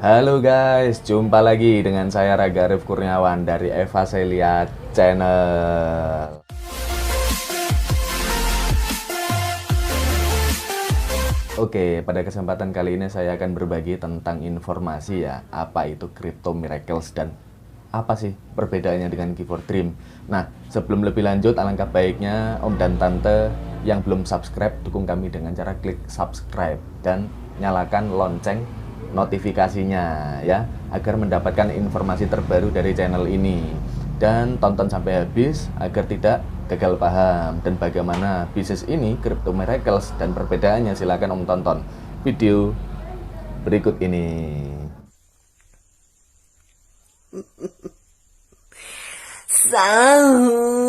Halo guys, jumpa lagi dengan saya Raga Arif Kurniawan dari Eva Celia Channel. Oke, pada kesempatan kali ini saya akan berbagi tentang informasi ya, apa itu Crypto Miracles dan apa sih perbedaannya dengan Give4Dream. Nah, sebelum lebih lanjut, alangkah baiknya Om dan Tante yang belum subscribe, dukung kami dengan cara klik subscribe dan nyalakan lonceng notifikasinya ya, agar mendapatkan informasi terbaru dari channel ini. Dan tonton sampai habis agar tidak gagal paham dan bagaimana bisnis ini Crypto Miracles dan perbedaannya. Silakan Om tonton video berikut ini. Sahur.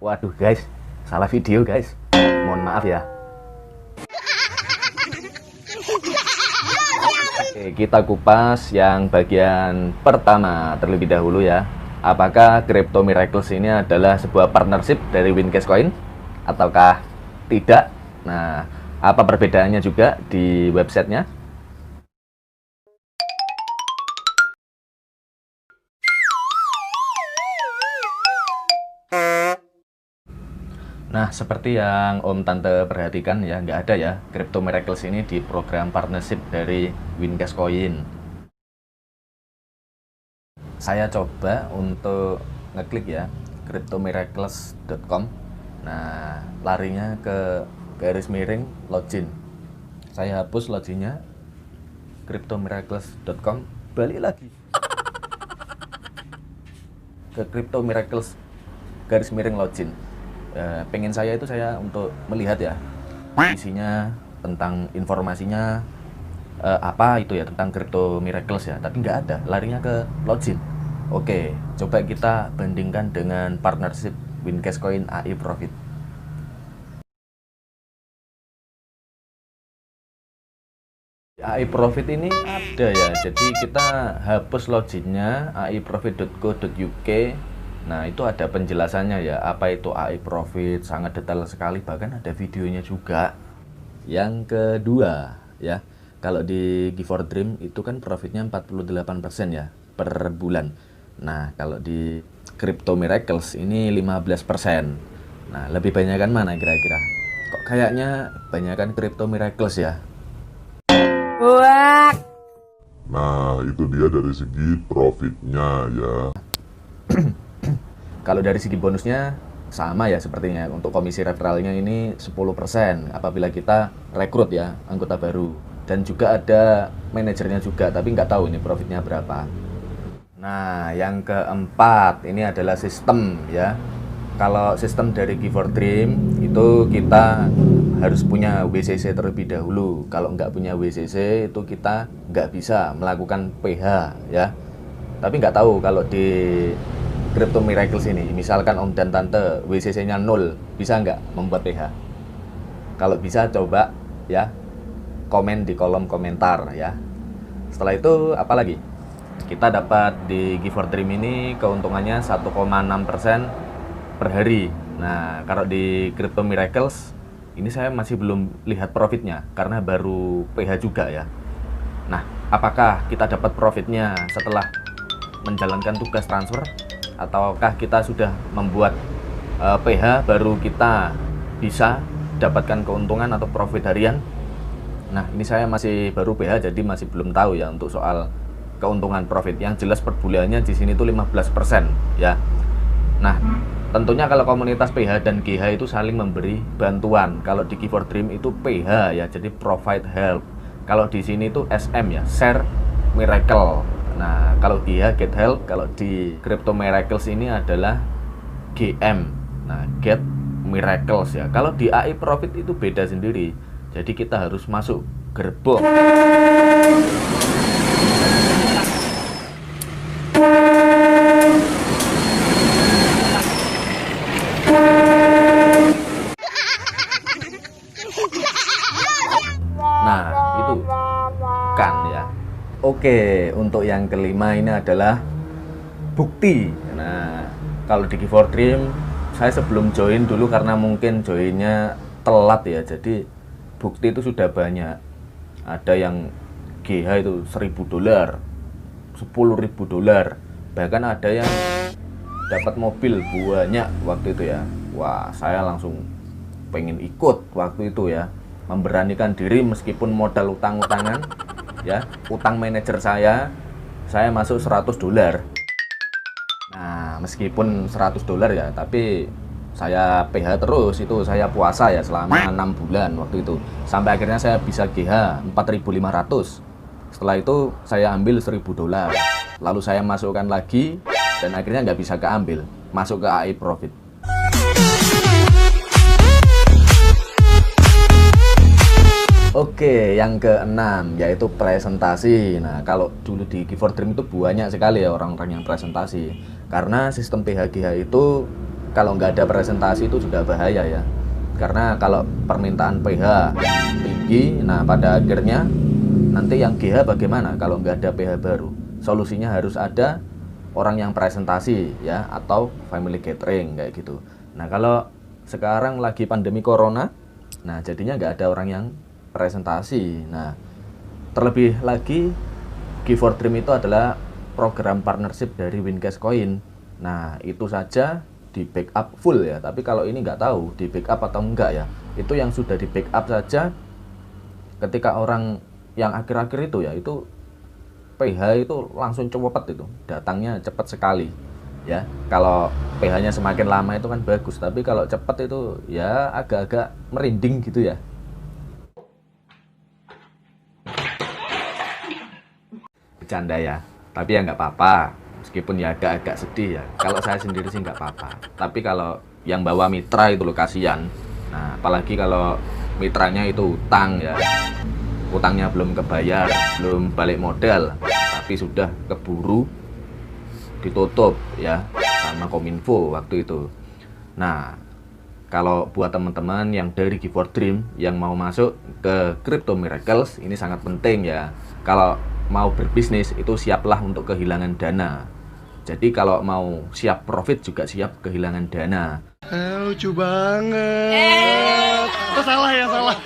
Waduh guys, salah video guys, mohon maaf ya. Oke, kita kupas yang bagian pertama terlebih dahulu ya. Apakah Crypto Miracles ini adalah sebuah partnership dari Wincast Coin ataukah tidak? Nah, apa perbedaannya juga di websitenya? Nah, seperti yang Om Tante perhatikan ya, nggak ada ya Crypto Miracles ini di program partnership dari Wincast Coin. Saya coba untuk ngeklik ya, cryptomiracles.com. Nah, larinya ke garis miring login. Saya hapus loginnya, cryptomiracles.com, balik lagi ke Crypto Miracles garis miring login. Pengen saya itu saya untuk melihat ya isinya, tentang informasinya apa itu ya tentang Crypto Miracles ya, tapi nggak ada, larinya ke login. Oke, coba kita bandingkan dengan partnership Wincast Coin AI Profit. AI Profit ini ada ya, jadi kita hapus loginnya aiprofit.co.uk. Nah, itu ada penjelasannya ya, apa itu AI Profit, sangat detail sekali, bahkan ada videonya juga. Yang kedua ya, kalau di Give4Dream itu kan profitnya 48% ya per bulan. Nah, kalau di Crypto Miracles ini 15%. Nah, lebih banyakan mana kira-kira? Kok kayaknya banyakan Crypto Miracles ya? Wah. Nah, itu dia dari segi profitnya ya. Kalau dari segi bonusnya sama ya sepertinya. Untuk komisi referralnya ini 10% apabila kita rekrut ya anggota baru. Dan juga ada manajernya juga, tapi nggak tahu ini profitnya berapa. Nah, yang keempat ini adalah sistem ya. Kalau sistem dari Give4Dream itu kita harus punya WCC terlebih dahulu. Kalau nggak punya WCC itu kita nggak bisa melakukan PH ya. Tapi nggak tahu kalau di Crypto Miracles ini, misalkan Om dan Tante WCC-nya 0, bisa nggak membuat PH? Kalau bisa coba ya, komen di kolom komentar ya. Setelah itu apa lagi? Kita dapat di Give4Dream ini keuntungannya 1,6% per hari. Nah, kalau di Crypto Miracles ini saya masih belum lihat profitnya karena baru PH juga ya. Nah, apakah kita dapat profitnya setelah menjalankan tugas transfer, ataukah kita sudah membuat PH baru kita bisa dapatkan keuntungan atau profit harian? Nah, ini saya masih baru PH jadi masih belum tahu ya untuk soal keuntungan profit. Yang jelas per bulannya di sini tuh 15% ya. Nah, tentunya kalau komunitas PH dan GH itu saling memberi bantuan. Kalau di Give4Dream itu PH ya, jadi provide help. Kalau di sini tuh SM ya, share miracle. Nah, kalau dia get help, kalau di Crypto Miracles ini adalah GM. Nah, get miracles ya. Kalau di AI Profit itu beda sendiri. Jadi kita harus masuk gerbong. Nah, itu kan ya. Oke, untuk yang kelima ini adalah bukti. Nah, kalau di Give4Dream saya sebelum join dulu karena mungkin joinnya telat ya, jadi bukti itu sudah banyak. Ada yang GH itu $1.000, $10.000, bahkan ada yang dapat mobil banyak waktu itu ya. Wah, saya langsung pengen ikut waktu itu ya, memberanikan diri meskipun modal utang-utangan ya, utang manajer saya masuk $100. Nah, meskipun $100 ya, tapi saya PH terus, itu saya puasa ya selama 6 bulan waktu itu, sampai akhirnya saya bisa GH 4.500. Setelah itu saya ambil $1.000, lalu saya masukkan lagi dan akhirnya nggak bisa keambil, masuk ke AI Profit. Oke, yang keenam yaitu presentasi. Nah, kalau dulu di Give4Dream itu banyak sekali ya orang-orang yang presentasi, karena sistem PHGH itu kalau nggak ada presentasi itu juga bahaya ya, karena kalau permintaan PH tinggi, nah pada akhirnya nanti yang GH bagaimana kalau nggak ada PH baru? Solusinya harus ada orang yang presentasi ya, atau family gathering kayak gitu. Nah, kalau sekarang lagi pandemi corona, nah jadinya nggak ada orang yang presentasi. Nah, terlebih lagi Give4Dream itu adalah program partnership dari Wincast Coin. Nah, itu saja di backup full ya, tapi kalau ini nggak tahu di backup atau enggak ya. Itu yang sudah di backup saja, ketika orang yang akhir-akhir itu ya, itu PH itu langsung cepet, itu datangnya cepat sekali ya. Kalau PH-nya semakin lama itu kan bagus, tapi kalau cepat itu ya agak-agak merinding gitu ya. Bercanda ya, tapi ya nggak apa-apa, meskipun ya agak-agak sedih ya. Kalau saya sendiri sih nggak apa-apa, tapi kalau yang bawa mitra itu loh kasihan. Nah, apalagi kalau mitranya itu utang ya, utangnya belum kebayar, belum balik modal, tapi sudah keburu ditutup ya sama Kominfo waktu itu. Nah, kalau buat teman-teman yang dari Give4Dream yang mau masuk ke Crypto Miracles, ini sangat penting ya. Kalau mau berbisnis itu siaplah untuk kehilangan dana. Jadi kalau mau siap profit juga siap kehilangan dana. Lucu banget. Salah ya, salah.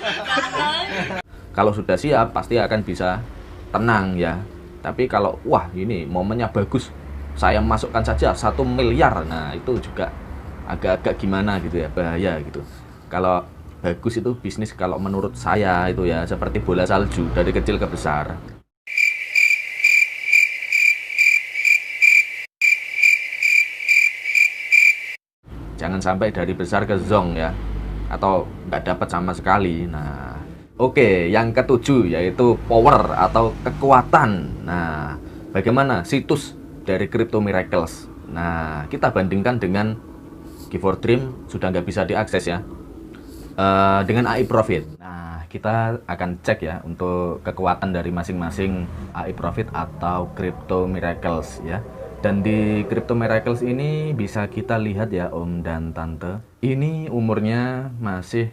Kalau sudah siap pasti akan bisa tenang ya. Tapi kalau wah ini momennya bagus, saya masukkan saja 1 miliar, nah itu juga agak-agak gimana gitu ya, bahaya gitu. Kalau bagus itu bisnis kalau menurut saya itu ya seperti bola salju dari kecil ke besar. Jangan sampai dari besar ke zong ya, atau nggak dapat sama sekali. Nah, oke, yang ketujuh yaitu power atau kekuatan. Nah, bagaimana situs dari Crypto Miracles? Nah, kita bandingkan dengan Give4Dream sudah nggak bisa diakses ya, dengan AI Profit. Nah, kita akan cek ya untuk kekuatan dari masing-masing AI Profit atau Crypto Miracles ya. Dan di Crypto Miracles ini bisa kita lihat ya Om dan Tante, ini umurnya masih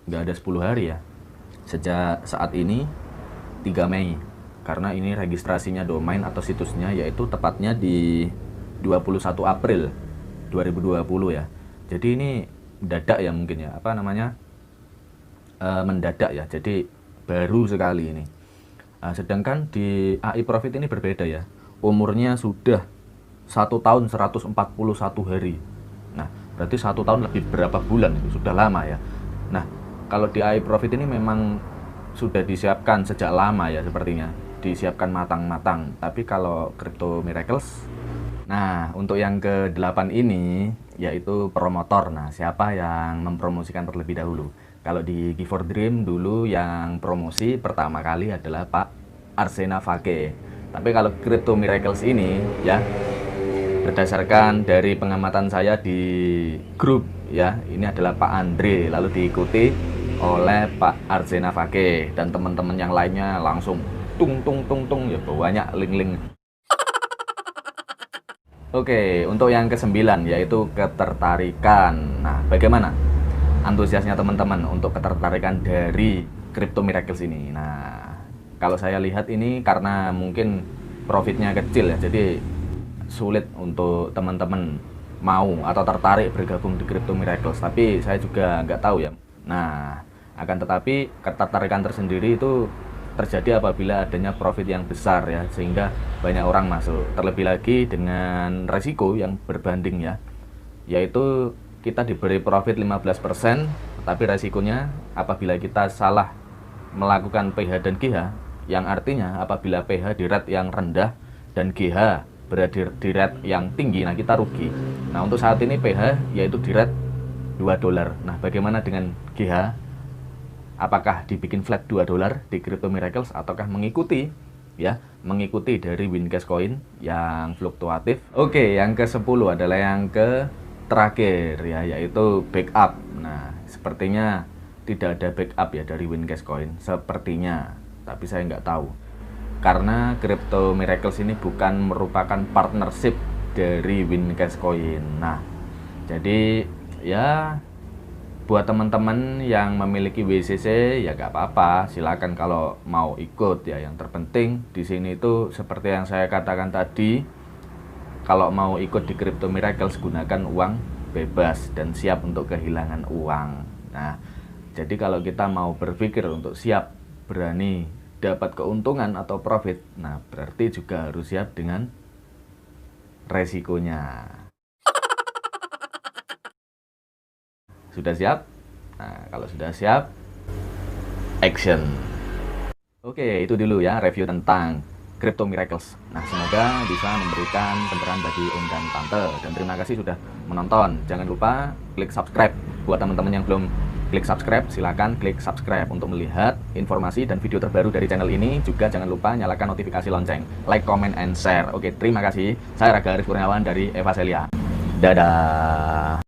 nggak ada 10 hari ya, sejak saat ini 3 Mei, karena ini registrasinya domain atau situsnya yaitu tepatnya di 21 April 2020 ya. Jadi ini mendadak ya, mungkin ya, apa namanya, mendadak ya, jadi baru sekali ini. Sedangkan di AI Profit ini berbeda ya, umurnya sudah 1 tahun 141 hari. Nah, berarti 1 tahun lebih berapa bulan, itu sudah lama ya. Nah, kalau di AI Profit ini memang sudah disiapkan sejak lama ya, sepertinya disiapkan matang-matang. Tapi kalau Crypto Miracles, nah untuk yang ke-8 ini yaitu promotor. Nah, siapa yang mempromosikan terlebih dahulu? Kalau di Give4Dream dulu yang promosi pertama kali adalah Pak Arsena Fake. Tapi kalau Crypto Miracles ini ya, berdasarkan dari pengamatan saya di grup ya, ini adalah Pak Andre, lalu diikuti oleh Pak Arsena Fake, dan teman-teman yang lainnya langsung tung ya, banyak link-link. Oke, untuk yang ke-9 yaitu ketertarikan. Nah, bagaimana antusiasnya teman-teman untuk ketertarikan dari Crypto Miracles ini? Nah, kalau saya lihat ini karena mungkin profitnya kecil ya, jadi sulit untuk teman-teman mau atau tertarik bergabung di Crypto Miracles. Tapi saya juga nggak tahu ya. Nah, akan tetapi ketertarikan tersendiri itu terjadi apabila adanya profit yang besar ya, sehingga banyak orang masuk. Terlebih lagi dengan resiko yang berbanding ya, yaitu kita diberi profit 15%, tapi resikonya apabila kita salah melakukan PH dan GH, yang artinya apabila PH di rate yang rendah dan GH berada di rate yang tinggi, nah kita rugi. Nah untuk saat ini PH yaitu di rate $2. Nah bagaimana dengan GH? Apakah dibikin flat $2 di Crypto Miracles ataukah mengikuti dari Wincash Coin yang fluktuatif? Oke, yang ke-10 adalah yang terakhir ya, yaitu backup. Nah, sepertinya tidak ada backup ya dari Wincash Coin, sepertinya, tapi saya nggak tahu. Karena Crypto Miracles ini bukan merupakan partnership dari Wincash Coin. Nah, jadi ya buat teman-teman yang memiliki WCC ya gak apa-apa, silakan kalau mau ikut ya. Yang terpenting di sini itu seperti yang saya katakan tadi, kalau mau ikut di Crypto Miracles gunakan uang bebas dan siap untuk kehilangan uang. Nah, jadi kalau kita mau berpikir untuk siap berani dapat keuntungan atau profit, nah berarti juga harus siap dengan resikonya. Sudah siap? Nah, kalau sudah siap, action. Oke, itu dulu ya review tentang Crypto Miracles. Nah, semoga bisa memberikan pencerahan bagi Om dan Tante. Dan terima kasih sudah menonton. Jangan lupa klik subscribe. Buat teman-teman yang belum klik subscribe, silakan klik subscribe untuk melihat informasi dan video terbaru dari channel ini. Juga jangan lupa nyalakan notifikasi lonceng, like, comment, and share. Oke, terima kasih. Saya Raga Arif Kurniawan dari Eva Celia. Dadah.